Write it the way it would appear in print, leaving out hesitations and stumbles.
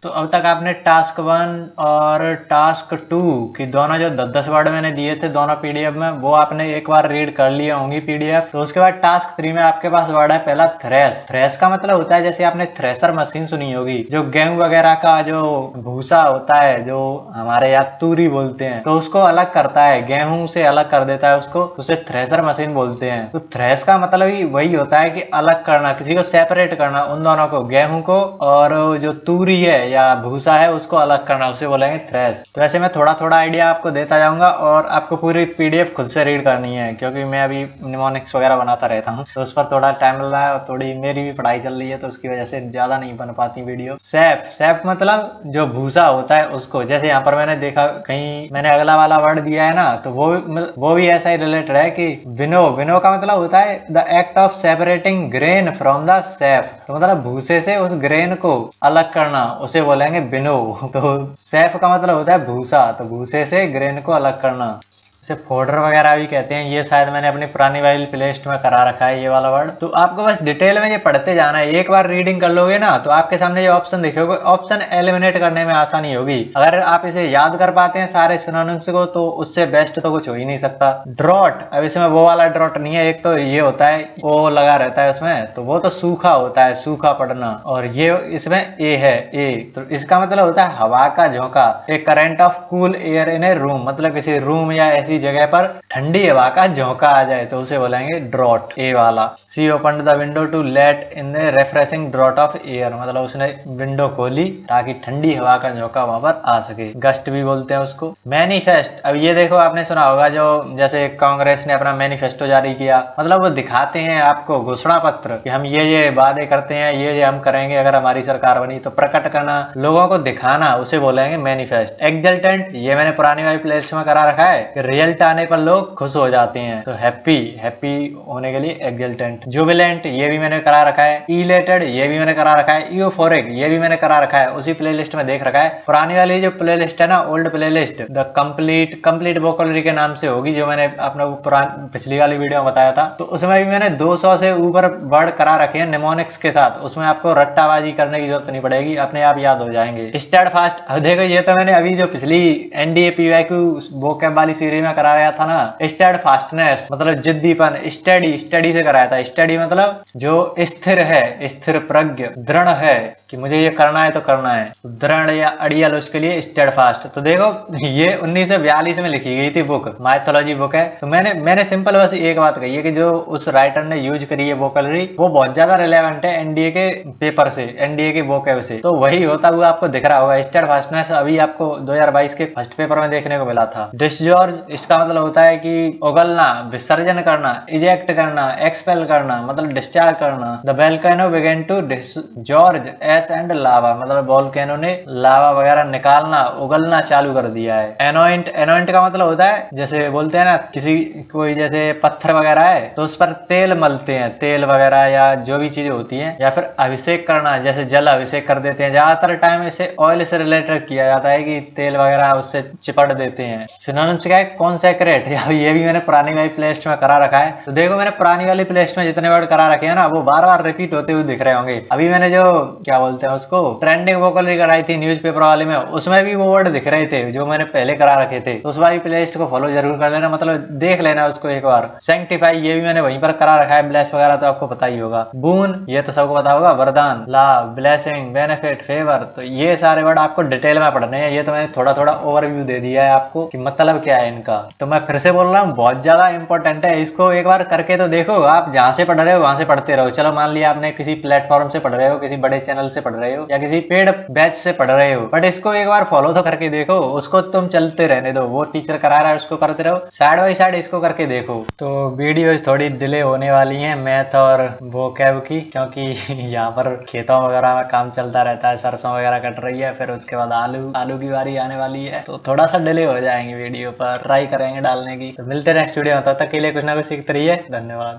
तो अब तक आपने टास्क 1 और टास्क 2 की दोनों जो 10-10 वर्ड मैंने दिए थे दोनों पीडीएफ में, वो आपने एक बार रीड कर लिया होंगी पीडीएफ। तो उसके बाद टास्क 3 में आपके पास वर्ड है पहला थ्रेश। थ्रेश का मतलब होता है, जैसे आपने थ्रेशर मशीन सुनी होगी, जो गेहूं वगैरह का जो भूसा होता है, जो हमारे यहाँ तूरी बोलते हैं, तो उसको अलग करता है, गेहूं से अलग कर देता है उसको, उसे थ्रेशर मशीन बोलते हैं। तो थ्रेश का मतलब ही वही होता है कि अलग करना, किसी को सेपरेट करना, उन दोनों को, गेहूं को और जो तूरी है या भूसा है उसको अलग करना, उसे बोलेंगे थ्रेश। तो ऐसे मैं थोड़ा थोड़ा आइडिया आपको देता जाऊंगा और आपको पूरी पीडीएफ खुद से रीड करनी है, क्योंकि मैं अभी निमोनिक्स वगैरह बनाता रहता हूँ, तो उस पर थोड़ा टाइम लग रहा है और थोड़ी मेरी भी पढ़ाई चल रही है, तो उसकी वजह से ज्यादा नहीं बन पाती वीडियो। सैफ, सैफ मतलब जो भूसा होता है उसको, जैसे यहाँ पर मैंने देखा कहीं मैंने अगला वाला वर्ड दिया है ना, तो वो भी ऐसा ही रिलेटेड है कि विनो, विनो का मतलब होता है the act of separating grain from the Saif. तो मतलब भूसे से उस ग्रेन को अलग करना, उसे बोलेंगे विनो। तो सैफ का मतलब होता है भूसा, तो भूसे से ग्रेन को अलग करना, इसे फोल्डर वगैरह भी कहते हैं। ये शायद मैंने अपनी पुरानी वाली प्लेलिस्ट में करा रखा है ये वाला वर्ड। तो आपको बस डिटेल में ये पढ़ते जाना है, एक बार रीडिंग कर लोगे ना तो आपके सामने ये ऑप्शन दिखेगा, ऑप्शन एलिमिनेट करने में आसानी होगी। अगर आप इसे याद कर पाते हैं सारे सिनोनिम्स को, तो उससे बेस्ट तो कुछ हो ही नहीं सकता। ड्रॉट, अब इसमें वो वाला ड्रॉट नहीं है, एक तो ये होता है ओ लगा रहता है उसमें, तो वो तो सूखा होता है, सूखा पड़ना, और ये इसमें ए है, ए, तो इसका मतलब होता है हवा का झोंका, a current of cool air in a room, मतलब किसी रूम या ऐसी जगह पर ठंडी हवा का झोंका आ जाए तो उसे बोलेंगे ड्रॉट, ए वाला। See open the window to let in the refreshing draught of air, मतलब उसने विंडो खोली ताकि ठंडी हवा का झोंका वहां पर आ सके। गस्ट भी बोलते हैं उसको। मैनिफेस्ट, अब ये देखो आपने सुना होगा जो जैसे कांग्रेस ने अपना मैनिफेस्टो जारी किया, मतलब वो दिखाते हैं आपको घोषणा पत्र कि हम ये वादे करते हैं, ये हम करेंगे अगर हमारी सरकार बनी, तो प्रकट करना, लोगों को दिखाना, उसे बोलेंगे मैनिफेस्ट। एक्सल्टेंट, ये मैंने पुरानी वाली प्लेलिस्ट में करा रखा है, रिजल्ट आने पर लोग खुश हो जाते हैं, तो हैप्पी, हैप्पी होने के लिए एक्सल्टेंट। जुबिलेंट, ये भी मैंने करा रखा है। इलेटेड, ये भी मैंने करा रखा है। यूफोरिक, ये भी मैंने करा रखा है, उसी प्लेलिस्ट में देख रखा है। पुरानी वाली जो प्लेलिस्ट है ना, old playlist, the complete vocabulary के नाम से होगी, जो मैंने अपना पुरानी पिछली वाली वीडियो में बताया था, तो उसमें भी मैंने 200 से ऊपर वर्ड करा रखे हैं निमोनिक्स के साथ। उसमें आपको रट्टाबाजी करने की जरूरत नहीं पड़ेगी, अपने आप याद हो जाएंगे। स्टेडफास्ट, अब देखो ये तो मैंने अभी जो पिछली एनडीए पीवाईक्यू वोकैब वाली सीरीज में कराया था ना, स्टेडफास्टनेस मतलब जिद्दीपन, स्टडी, स्टडी से कराया था। स्टडी मतलब जो स्थिर है, स्थिर प्रज्ञ, दृढ़ है कि मुझे ये करना है तो करना है, दृढ़ या अड़ियल, उसके लिए स्टेडफास्ट। तो देखो ये 1942 में लिखी गई थी बुक, माइथोलॉजी बुक है। तो मैंने सिंपल बस एक बात कही है कि जो उस राइटर ने यूज करी है वोकैबुलरी, वो बहुत ज्यादा रिलेवेंट है एनडीए के पेपर से, एनडीए के वोकैब से, तो वही होता हुआ आपको दिख रहा होगा। स्टेडफास्टनेस अभी आपको 2022 के फर्स्ट पेपर में देखने को मिला था। डिसजॉर्ज, इसका मतलब होता है कि उगलना, विसर्जन करना, इजेक्ट करना, एक्सपेल करना, मतलब डिस्चार्ज करना। The volcano began to disgorge ash and lava, मतलब वोल्केनो ने लावा वगैरह निकालना, उगलना चालू कर दिया है। एनोइंट, एनोइंट का मतलब होता है जैसे बोलते हैं ना, किसी कोई जैसे पत्थर वगैरह है तो उस पर तेल मलते हैं, तेल वगैरह या जो भी चीजें होती हैं, या फिर अभिषेक करना, जैसे जल अभिषेक कर देते हैं। ज्यादातर टाइम इसे ऑयल से रिलेटेड किया जाता है कि तेल वगैरह उससे चिपट देते हैं। सिनोनिम्स क्या है, कॉन्सेक्रेट, ये भी मैंने पुरानी वाली प्लेलिस्ट में करा रखा है। तो देखो मैंने पुरानी वाली प्लेलिस्ट में जितने वर्ड करा रखे हैं ना, वो बार बार रिपीट होते हुए दिख रहे होंगे। अभी मैंने जो क्या बोलते हैं उसको, ट्रेंडिंग वोकैबुलरी कराई थी न्यूज़पेपर वाले में, उसमें भी वो वर्ड दिख रहे थे जो मैंने पहले करा रखे थे। तो उस वाली प्लेलिस्ट को फॉलो जरूर कर लेना, मतलब देख लेना उसको एक बार। सैंक्टिफाई, ये भी मैंने वहीं पर करा रखा है। ब्लेस वगैरह तो आपको पता ही होगा। बून, ये तो सबको पता होगा, वरदान, लाभ, ब्लेसिंग, बेनिफिट, फेवर। तो ये सारे वर्ड आपको डिटेल में पढ़ने हैं। ये तो मैंने थोड़ा थोड़ा ओवरव्यू दे दिया है आपको कि मतलब क्या है इनका। तो मैं फिर से बोल रहा हूँ, बहुत ज्यादा इंपॉर्टेंट है, इसको एक बार करके तो देखो। आप जहां से पढ़ रहे हो वहां से पढ़ते रहो। चलो मान लिया आपने किसी प्लेटफॉर्म से पढ़ रहे हो, किसी बड़े चैनल से पढ़ रहे हो, या किसी पेड बैच से पढ़ रहे हो, बट इसको एक बार फॉलो तो करके देखो। उसको तुम चलते रहने दो, वो टीचर करा रहा है उसको करते रहो, साइड बाई साइड इसको करके देखो। तो वीडियो थोड़ी डिले होने वाली है मैथ और वोकैब की, क्योंकि यहाँ पर खेतों वगैरह में काम चलता रहता है, सरसों वगैरह कट रही है, फिर उसके बाद आलू की बारी आने वाली है, तो थोड़ा सा डिले हो जाएंगे वीडियो पर, ट्राई करेंगे डालने की। तो मिलते हैं नेक्स्ट वीडियो में, तब तक के लिए कुछ ना कुछ सीखते रहिए। धन्यवाद।